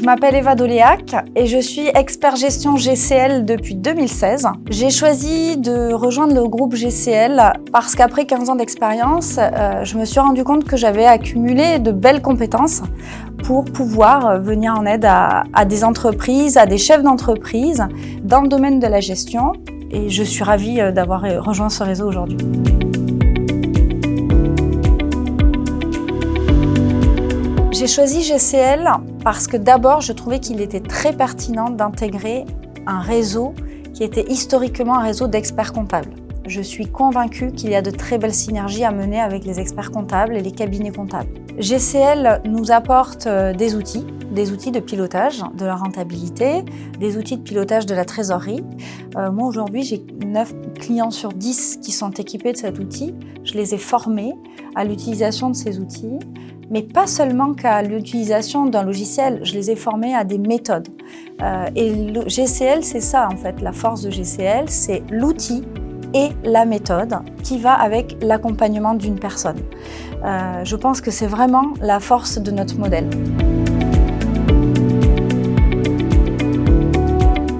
m'appelle Eva Doléac et je suis expert gestion GCL depuis 2016. J'ai choisi de rejoindre le groupe GCL parce qu'après 15 ans d'expérience, je me suis rendu compte que j'avais accumulé de belles compétences pour pouvoir venir en aide à des entreprises, à des chefs d'entreprise dans le domaine de la gestion. Et je suis ravie d'avoir rejoint ce réseau aujourd'hui. J'ai choisi GCL parce que d'abord, je trouvais qu'il était très pertinent d'intégrer un réseau qui était historiquement un réseau d'experts comptables. Je suis convaincue qu'il y a de très belles synergies à mener avec les experts comptables et les cabinets comptables. GCL nous apporte des outils de pilotage de la rentabilité, des outils de pilotage de la trésorerie. Moi aujourd'hui, j'ai 9 clients sur 10 qui sont équipés de cet outil. Je les ai formés à l'utilisation de ces outils, mais pas seulement qu'à l'utilisation d'un logiciel, je les ai formés à des méthodes. Et le GCL, c'est ça en fait, la force de GCL, c'est l'outil et la méthode qui va avec l'accompagnement d'une personne. Je pense que c'est vraiment la force de notre modèle.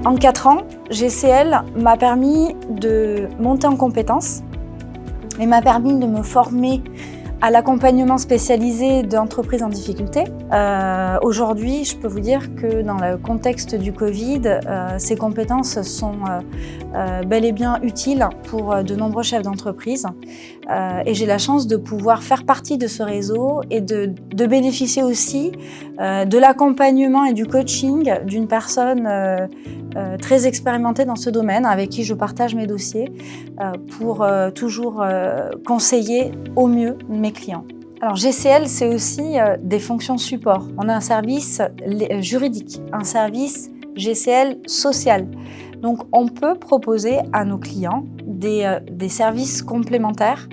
En 4 ans, GCL m'a permis de monter en compétences et m'a permis de me former à l'accompagnement spécialisé d'entreprises en difficulté. Aujourd'hui, je peux vous dire que dans le contexte du Covid, ces compétences sont bel et bien utiles pour de nombreux chefs d'entreprise. Et j'ai la chance de pouvoir faire partie de ce réseau et de bénéficier aussi de l'accompagnement et du coaching d'une personne très expérimentée dans ce domaine, avec qui je partage mes dossiers pour toujours conseiller au mieux mes clients. Alors GCL, c'est aussi des fonctions support. On a un service juridique, un service GCL social. Donc on peut proposer à nos clients des services complémentaires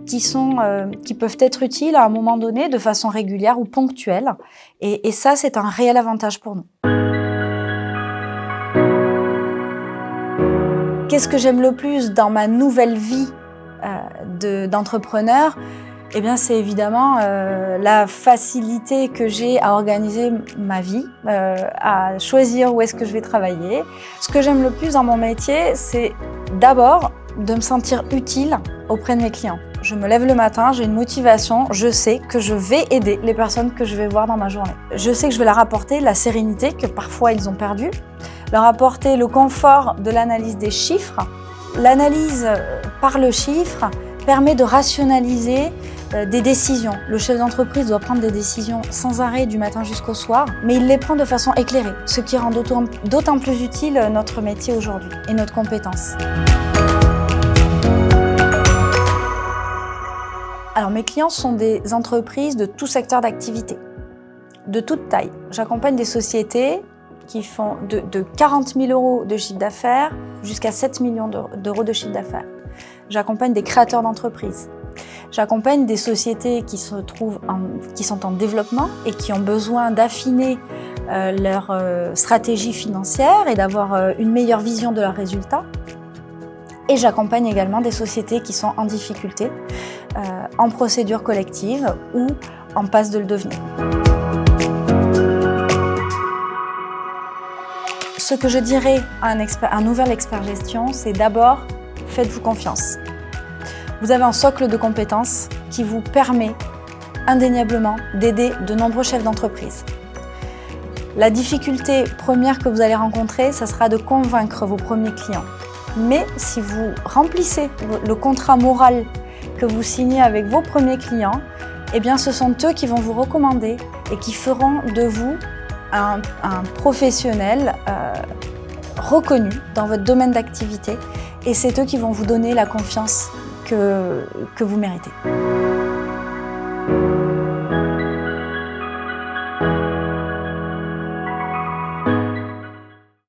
qui peuvent être utiles à un moment donné de façon régulière ou ponctuelle. Et ça, c'est un réel avantage pour nous. Qu'est-ce que j'aime le plus dans ma nouvelle vie d'entrepreneur ? Eh bien, c'est évidemment la facilité que j'ai à organiser ma vie, à choisir où est-ce que je vais travailler. Ce que j'aime le plus dans mon métier, c'est d'abord de me sentir utile auprès de mes clients. Je me lève le matin, j'ai une motivation, je sais que je vais aider les personnes que je vais voir dans ma journée. Je sais que je vais leur apporter la sérénité que parfois ils ont perdue, leur apporter le confort de l'analyse des chiffres. L'analyse par le chiffre permet de rationaliser des décisions. Le chef d'entreprise doit prendre des décisions sans arrêt du matin jusqu'au soir, mais il les prend de façon éclairée, ce qui rend d'autant plus utile notre métier aujourd'hui et notre compétence. Alors mes clients sont des entreprises de tout secteur d'activité, de toute taille. J'accompagne des sociétés qui font de 40 000 euros de chiffre d'affaires jusqu'à 7 millions d'euros de chiffre d'affaires. J'accompagne des créateurs d'entreprises. J'accompagne des sociétés qui sont en développement et qui ont besoin d'affiner leur stratégie financière et d'avoir une meilleure vision de leurs résultats. Et j'accompagne également des sociétés qui sont en difficulté, en procédure collective ou en passe de le devenir. Ce que je dirais à un nouvel expert gestion, c'est d'abord, faites-vous confiance. Vous avez un socle de compétences qui vous permet indéniablement d'aider de nombreux chefs d'entreprise. La difficulté première que vous allez rencontrer, ça sera de convaincre vos premiers clients. Mais si vous remplissez le contrat moral que vous signez avec vos premiers clients, eh bien ce sont eux qui vont vous recommander et qui feront de vous un professionnel reconnu dans votre domaine d'activité, et c'est eux qui vont vous donner la confiance que vous méritez.